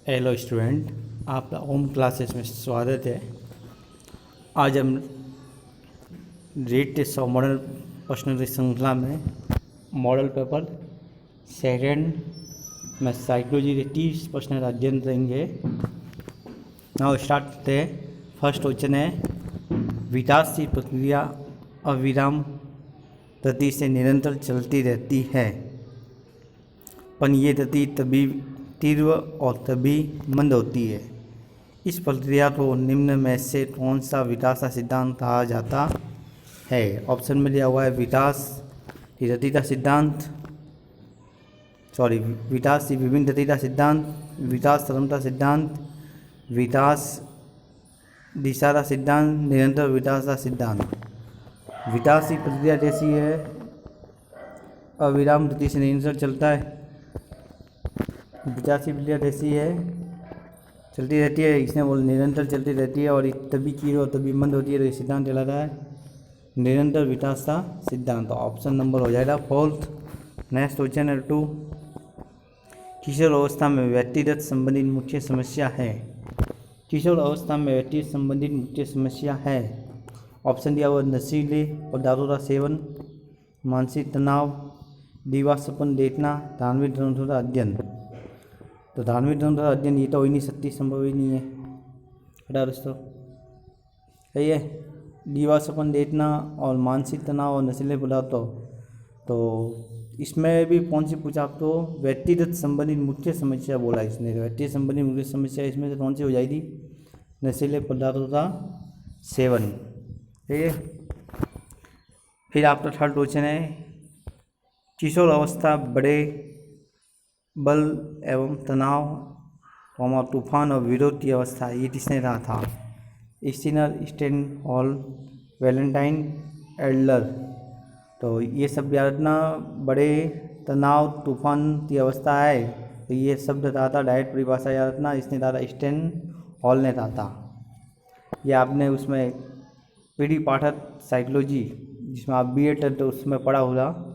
Hello student, आपका home classes में स्वागत है। आज हम रीड टेस्ट ऑफ मॉडल प्रश्नों की श्रृंखला में मॉडल पेपर सेकेंड में साइकोलॉजी के 30 प्रश्नों का अध्ययन करेंगे। नाउ स्टार्ट करते हैं। फर्स्ट क्वेश्चन है, विकास की प्रक्रिया अविराम गति से निरंतर चलती रहती है, पर यह गति तभी तीव्र और तभी मंद होती है। इस प्रक्रिया को निम्न में से कौन सा विकास का सिद्धांत कहा जाता है? ऑप्शन में दिया हुआ है विकास की गति का सिद्धांत, विकास की विभिन्न गति का सिद्धांत, विकास क्षमता सिद्धांत, विकास दिशा का सिद्धांत, निरंतर विकास का सिद्धांत। विकास की प्रक्रिया जैसी है, अविराम गति से निरंतर चलता है। विकास की प्रक्रिया कैसी है? चलती रहती है, इसने बोल निरंतर चलती रहती है और तभी की और तभी मंद होती है, तो ये सिद्धांत कहलाता है निरंतर विकास का सिद्धांत। तो ऑप्शन नंबर हो जाएगा फोर्थ। नेक्स्ट क्वेश्चन है 2, किशोर अवस्था में व्यक्तिगत संबंधित मुख्य समस्या है। किशोर अवस्था में व्यक्तिगत संबंधित मुख्य समस्या है। ऑप्शन दिया हुआ नशीले पदार्थों का सेवन, मानसिक तनाव, दिवास्वप्न देखना, धार्मिक ग्रंथों का अध्ययन। तो धार्मिक ग्रंथों का अध्ययन ये तो हो ही नहीं सकती, संभव ही नहीं है। हटा दोस्तों, सही है। दिवास्वप्न देखना और मानसिक तनाव और नशीले पदार्थों, तो इसमें भी कौन सी पूछा आप? तो व्यक्तिगत संबंधित मुख्य समस्या बोला इसने। व्यक्तिगत संबंधित मुख्य समस्या इसमें से कौन सी हो जाएगी? नशीले पदार्थों का सेवन, ठीक है। फिर आपका थर्ड क्वेश्चन है, किशोर अवस्था बड़े बल एवं तनाव, तूफान और विरोध की अवस्था, ये किसने कहा था? Steiner, Stenhall, Valentine, Adler. तो ये सब याद रखना, बड़े तनाव तूफान की अवस्था है, तो ये शब्द कहा था, डायरेक्ट परिभाषा याद रखना, इसने कहा था स्टेनहॉल ने कहा था। ये आपने उसमें पीडी पाठक साइकोलॉजी जिसमें आप बी एड तो उसमें पढ़ा होगा,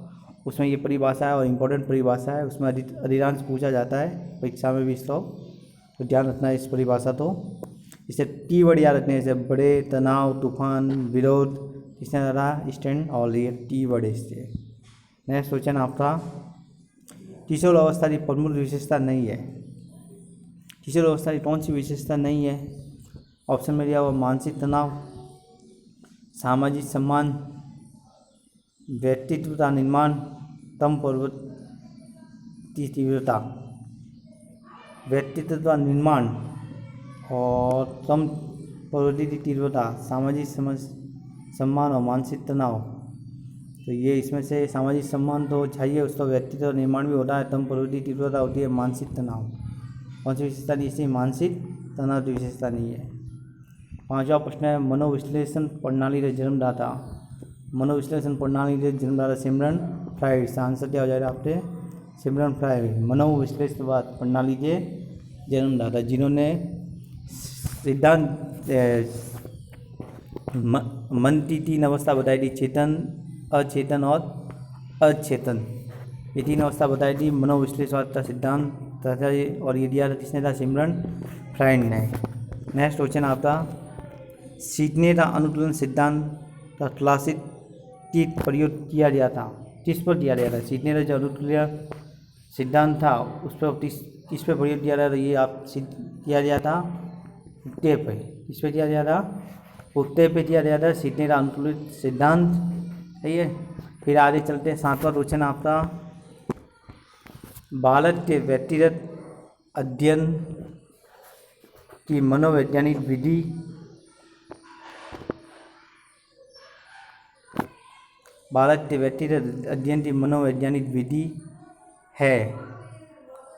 उसमें ये परिभाषा है और इम्पोर्टेंट परिभाषा है, उसमें अधिकांश पूछा जाता है परीक्षा में भी इसको, तो ध्यान रखना है इस परिभाषा। तो इसे की वर्ड याद रखने से, बड़े तनाव तूफान विरोध, इसने रहा स्टैंड और ये टी वर्ड है इससे। नेक्स्ट क्वेश्चन आपका, किशोर अवस्था की प्रमुख विशेषता नहीं है। किशोर अवस्था की कौन सी विशेषता नहीं है? ऑप्शन में दिया हुआ मानसिक तनाव, सामाजिक सम्मान, व्यक्तित्व का निर्माण, तम प्रवृत्ति तीव्रता। व्यक्तित्व का निर्माण और तम प्रवृत्ति की तीव्रता, सामाजिक सम्मान और मानसिक तनाव। तो ये इसमें से सामाजिक सम्मान तो चाहिए, उसका व्यक्तित्व निर्माण भी होता है, तम प्रवृत्ति तीव्रता होती है, मानसिक तनाव। कौन सी विशेषता नहीं? इसलिए मानसिक तनाव की विशेषता नहीं है। पांचवा प्रश्न है, मनोविश्लेषण प्रणाली के जन्मदाता। मनोविश्लेषण प्रणाली के जन्मदाता सिमरन फ्राइड। इसका आंसर क्या हो जाएगा आपके? सिमरन फ्राइड मनोविश्लेषण प्रणाली के जन्मदाता, जिन्होंने सिद्धांत मन की 3 अवस्था बताई थी, चेतन, अचेतन और अचेतन। ये 3 अवस्था बताई थी मनोविश्लेषण का सिद्धांत, और ये दिया था किसने था? सिमरन फ्राइड ने। नेक्स्ट क्वेश्चन आपका, सीखने का अनुकूलन सिद्धांत का क्लासिक की प्रयोग किया गया था, किस पर दिया गया था? सीखने का जो अनुकूलन सिद्धांत था उस पर किस पे प्रयोग किया गया था? ये आप किया गया था कुत्ते पे। किस पे दिया गया था? कुत्ते पे दिया गया था सीखने का अनुकूलित सिद्धांत, सही है। फिर आगे चलते हैं, 7वां क्वेश्चन आपका, बालक के व्यक्तिगत अध्ययन की मनोवैज्ञानिक विधि। बालक के व्यक्तिगत अध्ययन की मनोवैज्ञानिक विधि है।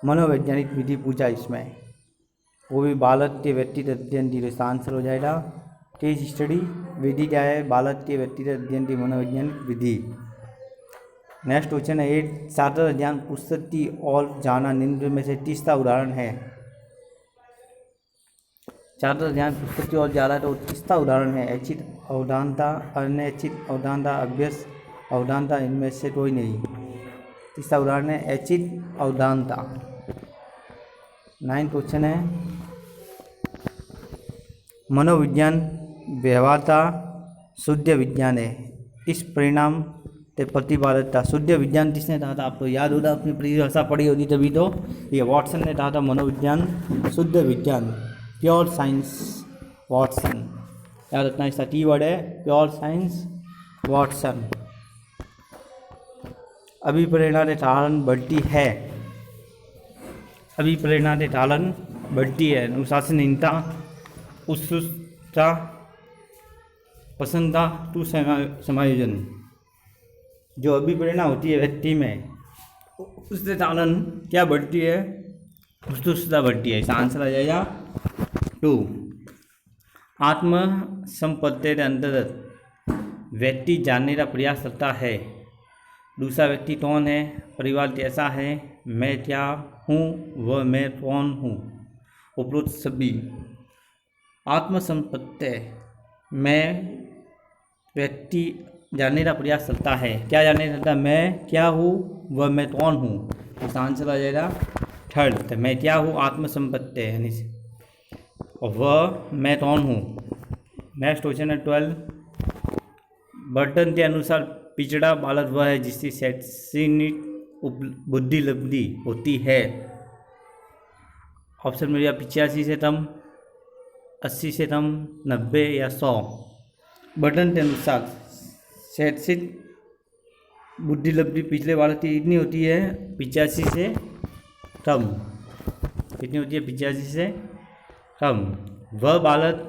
मनोवैज्ञानिक विधि पूछा इसमें, वो भी बालक के व्यक्तिगत अध्ययन की, इसका आंसर हो जाएगा केस स्टडी। विधि क्या है? बालक के व्यक्तिगत अध्ययन की मनोवैज्ञानिक विधि। नेक्स्ट क्वेश्चन है 8, छात्र ज्ञान पुस्तक की ओर जाना निम्न में से किसका उदाहरण है? छात्र ध्यान पुस्तक की ओर जा रहा है, तो किसका उदाहरण है? ऐच्छिक अवधानता, अनैच्छिक अवधानता, अभ्यस अवधानता, इनमें से कोई नहीं। किसका उदाहरण है? ऐच्छिक अवधानता। 9 क्वेश्चन है, मनोविज्ञान व्यवहारता शुद्ध विज्ञान है, इस परिणाम ते प्रतिपादकता। शुद्ध विज्ञान किसने कहा था? आपको याद होगा, अपनी परिभाषा पढ़ी होती तभी तो। ये वॉटसन ने कहा था मनोविज्ञान शुद्ध विज्ञान, प्योर साइंस वॉटसन। याद रखना, इसका कीवर्ड है प्योर साइंस वॉटसन। अभिप्रेरणा के कारण बढ़ती है, अभिप्रेरणा के कारण बढ़ती है अनुशासनहीनता, उत्सुकता, पसंदता टू समायोजन। जो अभिप्रेरणा होती है व्यक्ति में, उसके कारण क्या बढ़ती है? उत्सुकता बढ़ती है। इसका आंसर आ जाएगा 2। आत्मसंपत्ति के अंतर्गत व्यक्ति जानने का प्रयास करता है, दूसरा व्यक्ति कौन है, परिवार कैसा है, मैं क्या हूँ, वह मैं कौन हूँ। उपरोक्त सभी। आत्मसंपत्ति में व्यक्ति जानने का प्रयास करता है, क्या जानने करता है? मैं क्या हूँ, वह मैं कौन हूँ। इसका आंसर आ जाएगा 3rd। तो मैं क्या हूँ आत्मसंपत्ति यानी, और वह मैं कौन हूँ। नेक्स्ट क्वेश्चन है 12। बर्टन के अनुसार पिछड़ा बालक वह है जिसकी शैक्षणिक बुद्धि लब्धि होती है। ऑप्शन में 85 से कम, 80 से कम, 90 या 100। बर्टन के अनुसार शैक्षिक बुद्धि लब्धि पिछले बालक की इतनी होती है 85 से कम। कितनी होती है? 85 से कम। वह बालक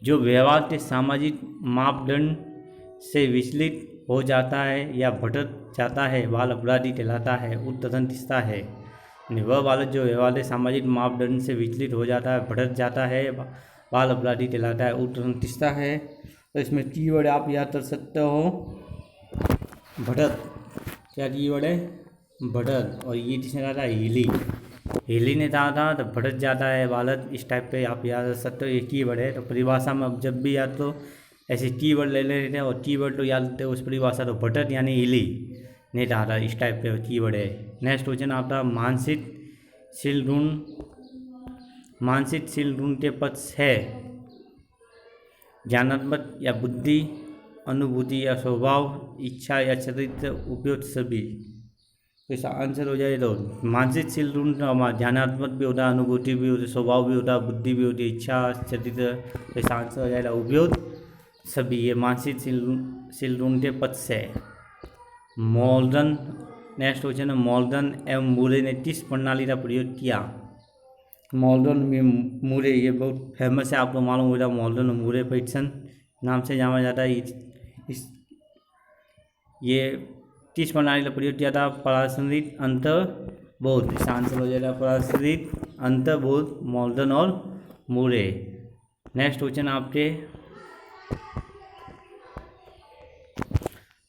जो व्यवहार के सामाजिक मापदंड से विचलित हो जाता है या भटक जाता है, बाल अपराधी कहलाता है, उत्तरंतिस्ता है। वह बालक जो व्यवहार के सामाजिक मापदंड से विचलित हो जाता है, भटक जाता है, बाल अपराधी कहलाता है, उत्तरंतिस्ता है। तो इसमें कीवर्ड आप याद कर सकते हो, भटक। क्या कीवर्ड है? भटक। और ये किसने कहा था? हीली। हीली ने कहा था, तो भटक जाता है बालक, इस टाइप पे आप याद कर सकते हो। ये कीवर्ड है। तो परिभाषा में अब जब भी याद तो ऐसे कीवर्ड ले लेते हैं, और कीवर्ड तो याद करते हो उस परिभाषा, तो भटक यानी हीली ने कहा था, इस टाइप पे कीवर्ड है। नेक्स्ट क्वेश्चन आपका मानसिक शील गुण के पक्ष है, ज्ञानात्मक या बुद्धि, अनुभूति या स्वभाव, इच्छा या चरित्र, उपयुक्त सभी। तो इसका आंसर हो जाए तो मानसिक शील गुण ध्यानात्मक भी होता है, अनुभूति भी होती है, स्वभाव भी होता है, बुद्धि भी होती है, इच्छा, चरित्र। तो इसका आंसर हो जाएगा उपयुक्त सभी। ये मानसिक शील गुण के पक्ष है। मॉर्गन। नेक्स्ट क्वेश्चन है, मॉर्गन एवं मूरे ने किस प्रणाली का प्रयोग किया? मॉर्गन में मूरे, ये बहुत फेमस है, आपको मालूम होगा। मॉर्गन और मूरे परीक्षण नाम से जाना जाता है। ये किस प्रणाली का प्रयोग किया था? पराश्रित अंतर्बोध। इसका आंसर हो जाएगा पराश्रित अंतर्बोध, मॉर्गन और मूरे। नेक्स्ट क्वेश्चन आपके,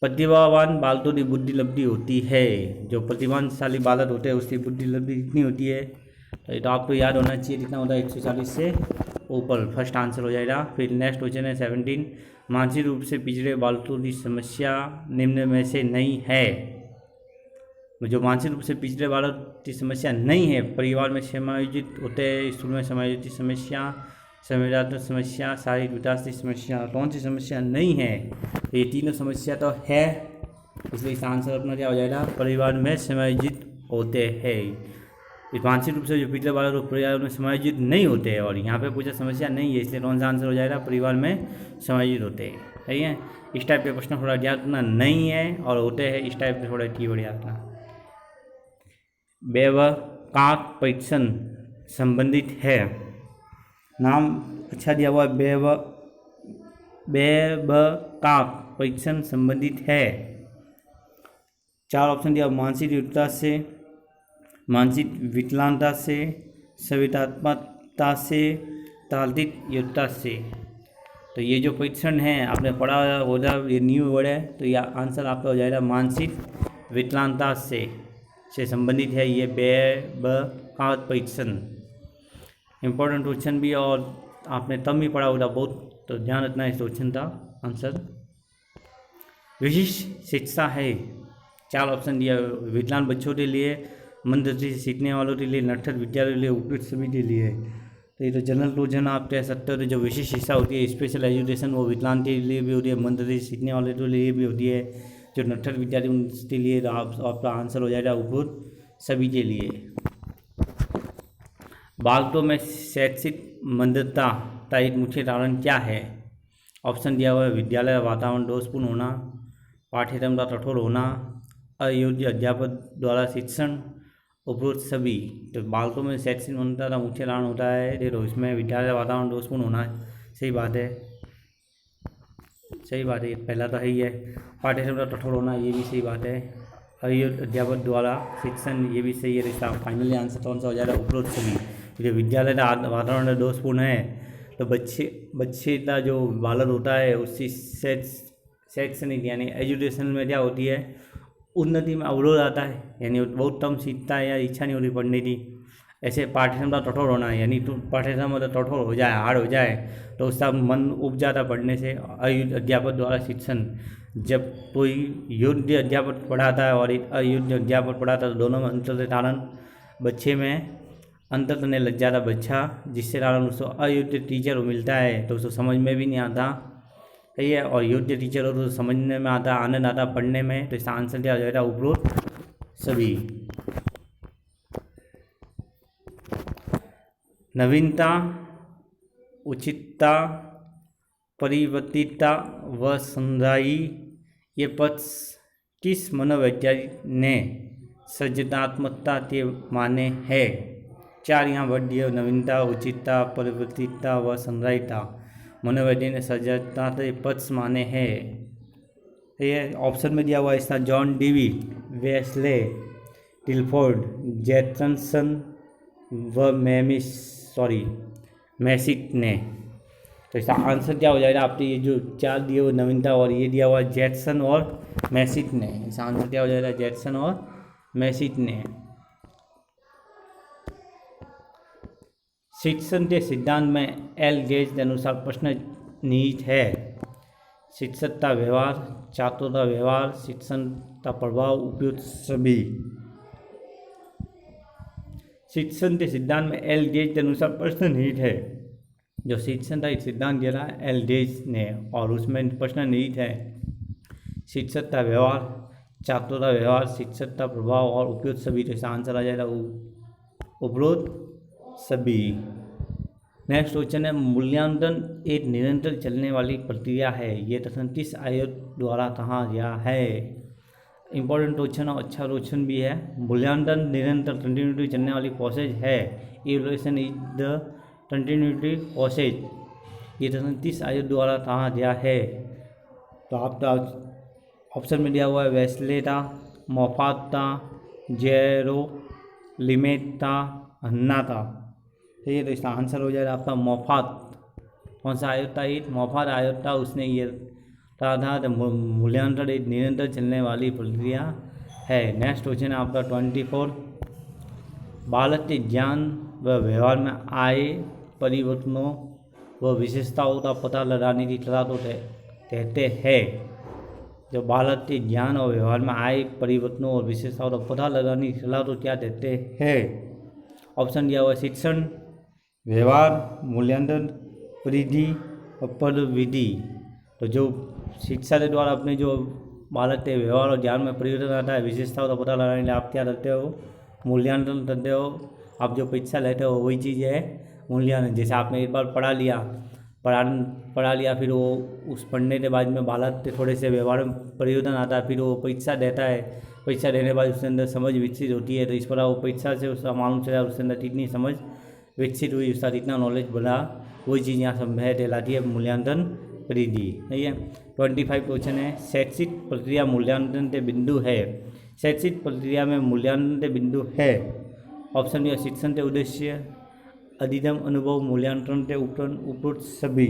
प्रतिभावान बालकों की बुद्धि लब्धि होती है, जो प्रतिभाशाली बालक होते हैं उसकी बुद्धि लब्धि कितनी होती है? तो ये तो आपको याद होना चाहिए, कितना होता है? 140 से ऊपर। फर्स्ट आंसर हो जाएगा। फिर नेक्स्ट क्वेश्चन है 17। मानसिक रूप से पिछड़े बालकों की समस्या निम्न में से नहीं है। जो मानसिक रूप से पिछड़े बालक की समस्या नहीं है, परिवार में समायोजित होते हैं, स्कूल में समायोजित समस्या, संवेदनात्मक समस्या, शारीरिक विकास की समस्या, कौन सी समस्या नहीं है? तो ये तीनों समस्या तो है, इसलिए इसका आंसर अपना क्या हो जाएगा? परिवार में समायोजित होते हैं। मानसिक रूप से जो पिछले बालक लोग परिवार में समायोजित नहीं होते हैं, और यहाँ पे कुछ समस्या नहीं है, इसलिए कौन सा आंसर हो जाएगा? परिवार में समायोजित होते हैं। सही है। इस टाइप के प्रश्न थोड़ा याद करना नहीं है, और होते हैं इस टाइप के थोड़ा कीवर्ड याद करना। व्यवकाक परीक्षण संबंधित है, नाम अच्छा दिया हुआ है, व्यवकाक परीक्षण संबंधित है। 4 ऑप्शन दिया, मानसिक विकलता से, मानसिक विकलांगता से, संवेदनात्मकता से, तार्किक योग्यता से। तो ये जो परीक्षण है आपने पढ़ा होगा, ये न्यू वर्ड है, तो यह आंसर आपका हो जाएगा मानसिक विकलांगता से संबंधित है ये व्यवकाक परीक्षण। इम्पोर्टेंट क्वेश्चन भी, और आपने तब भी पढ़ा होगा बहुत, तो ध्यान रखना इस क्वेश्चन का आंसर। विशिष्ट शिक्षा है, 4 ऑप्शन दिया। विकलांग बच्चों के लिए मंद दृष्टि से सीखने वालों के लिए, नटखट विद्यालयों के लिए, उपयुक्त सभी के लिए है। तो ये तो जनरल क्लोजन आप कह सकते हो। तो जो विशेष शिक्षा होती है, स्पेशल एजुकेशन, वो विकलांग के लिए भी होती है, मंद दृष्टि सीखने वाले के लिए भी होती है, जो नटखट विद्यार्थी उनके लिए आपका आंसर हो जाएगा उपयुक्त सभी के लिए। बालकों में शैक्षिक मंदता का एक मुख्य कारण क्या है? ऑप्शन दिया हुआ है विद्यालय वातावरण दोषपूर्ण होना, पाठ्यक्रम का कठोर होना, अयोग्य अध्यापक द्वारा शिक्षण, उपरोक्त सभी। तो बालकों में शैक्षिक मंदता का मुख्य कारण होता है देखो इसमें विद्यालय वातावरण दोषपूर्ण होना है, सही बात है, सही बात है, पहला तो है ही है। पाठ्यक्रम का कठोर होना, ये भी सही बात है। अयोग्य अध्यापक द्वारा शिक्षण, ये भी सही है। इसका फाइनली आंसर कौन सा हो जाएगा? उपरोक्त सभी। जो विद्यालय का वातावरण दोषपूर्ण है, तो बच्चे का जो बालक होता है उसकी शैक्षणिक यानी एजुकेशन में क्या होती है, उन्नति में अवरोध आता है, यानी बहुत कम सीखता है या इच्छा नहीं होती पढ़ने की। ऐसे पाठ्यक्रम का कठोर होना है, यानी तो पाठ्यक्रम मतलब कठोर हो जाए, हार्ड हो जाए, तो उसका मन उब जाता पढ़ने से। अयोग्य अध्यापक द्वारा शिक्षण, जब कोई योग्य अध्यापक पढ़ाता है और एक अयोग्य अध्यापक पढ़ाता है, तो दोनों में अंतर के कारण बच्चे में अंतर करने लग जाता बच्चा, जिससे कारण उसको अयोग्य टीचर मिलता है तो उसको समझ में भी नहीं आता, सही है। और योग्य टीचर हो तो समझने में आता, आनंद आता पढ़ने में। तो इसका आंसर क्या हो जाएगा? उपरोक्त सभी। नवीनता, उचितता, परिवर्तितता व सौंदर्य, ये पक्ष किस मनोवैज्ञानिक ने सृजनात्मकता के माने है? 4 यहाँ वर्ड दिए, नवीनता, उचितता, परिवर्तितता व सौंदर्यता। मनोवैज्ञानिक ने सृजनात्मकता के पक्ष माने हैं। ये ऑप्शन में दिया हुआ है इसका जॉन डेवी, वेस्ले, टिलफोर्ड, जैक्सन व मैसिक ने। तो इसका आंसर क्या हो जाएगा? आपके ये जो 4 दिए हुए नवीनता और ये दिया हुआ है जैक्सन और मैसिक ने। इसका आंसर क्या हो जाएगा? जैक्सन और मैसिक ने। शिक्षण के सिद्धांत में एल गेज के अनुसार प्रश्न निहित है। शिक्षक का व्यवहार, छात्रों का व्यवहार, शिक्षण का प्रभाव, उपयुक्त सभी। शिक्षण के सिद्धांत में एल गेज के अनुसार प्रश्न निहित है। जो शिक्षण का एक सिद्धांत दिया है एल गेज ने, और उसमें प्रश्न निहित है शिक्षक का व्यवहार, छात्रों का व्यवहार, शिक्षक का प्रभाव और उपयुक्त सभी। तो इसका आंसर आ जाएगा उपरोक्त सभी। नेक्स्ट क्वेश्चन है, मूल्यांकन एक निरंतर चलने वाली प्रक्रिया है, ये कथन किस आयोग द्वारा कहा गया है? इंपॉर्टेंट क्वेश्चन और अच्छा क्वेश्चन भी है। मूल्यांकन निरंतर कंटिन्यूटी चलने वाली प्रोसेस है। Evaluation is the continuity process, ये कथन किस आयोग द्वारा कहा गया है? तो आपका ऑप्शन में दिया हुआ है वेस्लेटा, मोफाता, जेरो, लिमेटा, हन्नाता। ठीक है, तो इसका आंसर हो जाएगा आपका मोफात। कौन सा आयोग था? ये मोफात आयोग था, उसने ये कहा था मूल्यांकन एक निरंतर चलने वाली प्रक्रिया है। नेक्स्ट क्वेश्चन है आपका 24, बालक के ज्ञान व व्यवहार में आए परिवर्तनों व विशेषताओं का पता लगाने की कला को कहते हैं। जो बालक के ज्ञान और व्यवहार में आए परिवर्तनों और विशेषताओं का पता लगाने की कला को क्या कहते हैं? ऑप्शन दिया हुआ शिक्षण, व्यवहार, मूल्यांकन, परिधि और पदविधि। तो जो शिक्षा के द्वारा अपने जो बालक के व्यवहार और ज्ञान में परिवर्तन आता है, विशेषताओं का पता लगाने के लिए आप क्या करते हो? मूल्यांकन करते हो। आप जो परीक्षा लेते हो वही चीज़ है मूल्यांकन। जैसे आपने एक बार पढ़ा लिया, फिर वो उस पढ़ने के बाद में बालक के थोड़े से व्यवहार में परिवर्तन आता है, फिर वो परीक्षा देता है। परीक्षा देने के बाद उसके अंदर समझ विकसित होती है, तो इस प्रकार वो परीक्षा से उसका मालूम चला उसके अंदर कितनी समझ विकसित हुई, उसका कितना नॉलेज बढ़ा, वही चीज़ यहाँ सब कहलाती है मूल्यांकन परिधि। सही है। 25 क्वेश्चन है, शैक्षिक प्रक्रिया मूल्यांकन के बिंदु है। शैक्षिक प्रक्रिया में मूल्यांकन के बिंदु है। ऑप्शन है शिक्षण के उद्देश्य, अधिगम, अनुभव, मूल्यांकन के उपरोक्त सभी।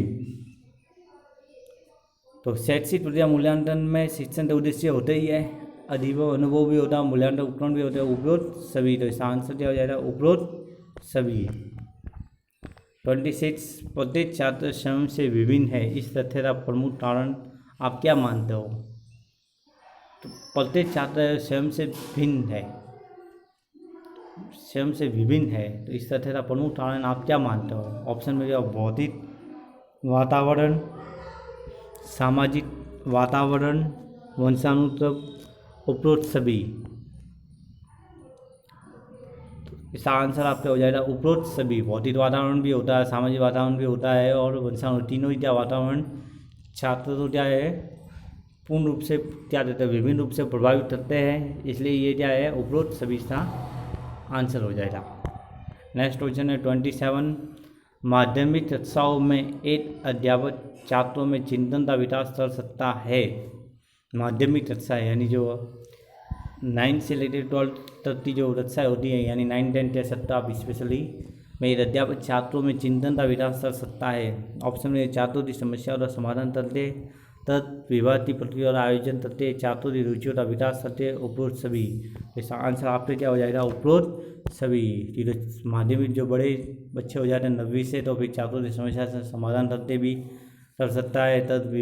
तो शैक्षिक प्रक्रिया मूल्यांकन में शिक्षण के उद्देश्य होते ही है, अधिगम, अनुभव भी होता है, मूल्यांकन उपकरण भी होते हैं, उपरोक्त सभी। तो इसका आंसर क्या हो जाएगा? उपरोक्त सभी। 26, प्रत्येक छात्र स्वयं से विभिन्न है, इस तथ्य का प्रमुख कारण आप क्या मानते हो? तो प्रत्येक छात्र स्वयं से भिन्न है, स्वयं से विभिन्न है। तो इस तथ्य का प्रमुख कारण आप क्या मानते हो? ऑप्शन में जो भौतिक वातावरण, सामाजिक वातावरण, वंशानुक्रम, उपरोक्त सभी। इसका आंसर आपका हो जाएगा उपरोक्त सभी। भौतिक वातावरण भी होता है, सामाजिक वातावरण भी होता है और वंशानुक्रम, तीनों ही क्या वातावरण छात्र तो क्या है पूर्ण रूप से क्या देते हैं, विभिन्न रूप से प्रभावित करते हैं, इसलिए ये क्या है उपरोक्त सभी इसका आंसर हो जाएगा। नेक्स्ट क्वेश्चन है 27। माध्यमिक कक्षाओं में एक अध्यापक छात्रों में चिंतन का विकास कर सकता है। माध्यमिक कक्षा यानी जो 9 से लेकर 12 तक की जो कक्षाएँ होती हैं, यानी 9, 10 कह सकता आप स्पेशली में एक अध्यापक छात्रों में चिंतन का विकास कर सकता है। ऑप्शन में छात्रों की समस्या का समाधान करते, तब विवाद की प्रक्रिया और आयोजन करते, छात्रों की रुचियों का विकास करते, उपरोक्त सभी। इसका आंसर आपके क्या हो जाएगा उपरोक्त सभी। माध्यमिक जो बड़े बच्चे हो जाते हैं 9वीं से, तो फिर छात्रों की समस्या से समाधान करते भी कर सकता है, तब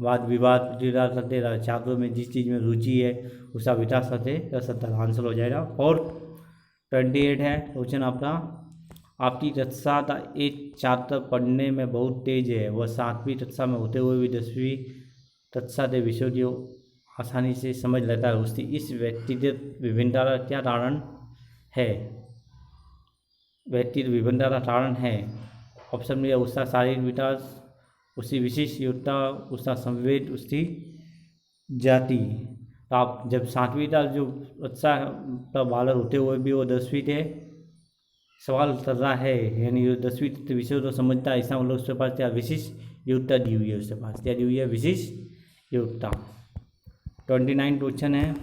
वाद विवाद प्रतिवाद करते, छात्रों में जिस चीज़ में रुचि है उसका विकास करते कर सकता है। आंसर हो जाएगा। और 28 है क्वेश्चन आपका। आपकी कक्षा का एक छात्र पढ़ने में बहुत तेज है, वह 7वीं कक्षा में होते हुए भी 10वीं कक्षा के विषयों को आसानी से समझ लेता है, उसकी इस व्यक्तिगत विभिन्नता का क्या कारण है? व्यक्तिगत विभिन्नता का कारण है, ऑप्शन में उसका शारीरिक विकास, उसकी विशिष्ट योग्यता, उसका संवेद, उसकी जाति। तो आप जब 7वीं का जो अच्छा का बालक होते हुए भी वो 10वीं के सवाल कर रहा है, यानी जो 10वीं विषय तो समझता है, ऐसा मतलब उसके पास क्या विशिष्ट योग्यता दी हुई है, उसके पास क्या दी हुई है विशिष्ट योग्यता। 29 क्वेश्चन है।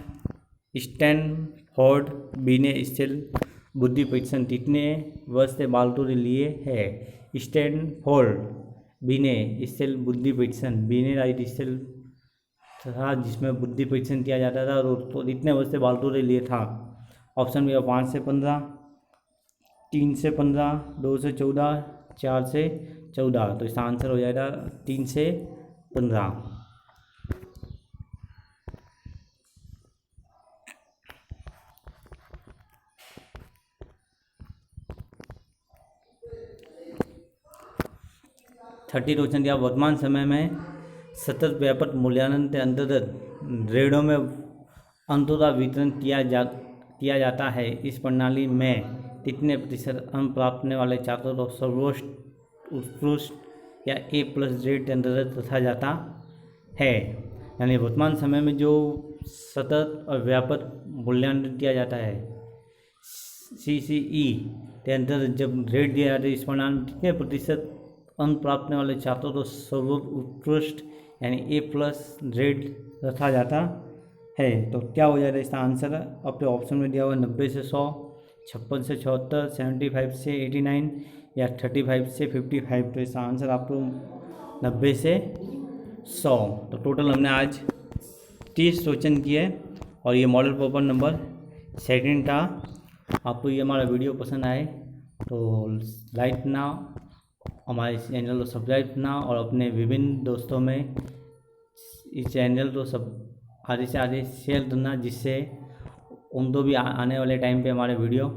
स्टैनफोर्ड बी ने स्थिर बुद्धि परीक्षण कितने वर्ष से बालकों के लिए है? स्टैनफोर्ड बी ने स्थिर बुद्धि परीक्षण, बी ने राइट स्थिर था जिसमें बुद्धि परीक्षण किया जाता था, और तो इतने वर्ष से बालकों के लिए था। ऑप्शन में 5 से 15, 3 से 15, 2 से 14, 4 से 14। तो इसका आंसर हो जाएगा 3 से 15। थर्टी क्वेश्चन दिया। वर्तमान समय में सतत व्यापक मूल्यांकन के अंतर्गत ग्रेडों में अंकों का वितरण किया जाता है। इस प्रणाली में कितने प्रतिशत अंक प्राप्त करने वाले छात्रों को सर्वोच्च, उत्कृष्ट या A+ ग्रेड के अंतर्गत रखा जाता है? यानी वर्तमान समय में जो सतत और व्यापक मूल्यांकन किया जाता है CCE के अंतर्गत जब ग्रेड दिया जाता है, इस प्रणाली में कितने प्रतिशत अंक प्राप्त करने वाले छात्रों को सर्वोच्च, उत्कृष्ट यानी A+ ग्रेड रखा जाता है? तो क्या हो जाएगा इसका आंसर? आपके ऑप्शन में दिया हुआ 90 से 100, 56 से 76, 75 से 89 या 35 से 55। तो इसका आंसर आपको 90 से 100। तो टोटल हमने आज 30 क्वेश्चन किए और ये मॉडल पेपर नंबर 2 था। आपको ये हमारा वीडियो पसंद आए तो लाइक करना, हमारे चैनल को सब्सक्राइब करना और अपने विभिन्न दोस्तों में इस चैनल को सब आधे से आधे शेयर करना, जिससे उनको भी आने वाले टाइम पे हमारे वीडियो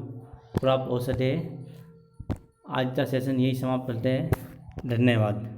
प्राप्त हो सके। आज का सेशन यही समाप्त करते हैं। धन्यवाद।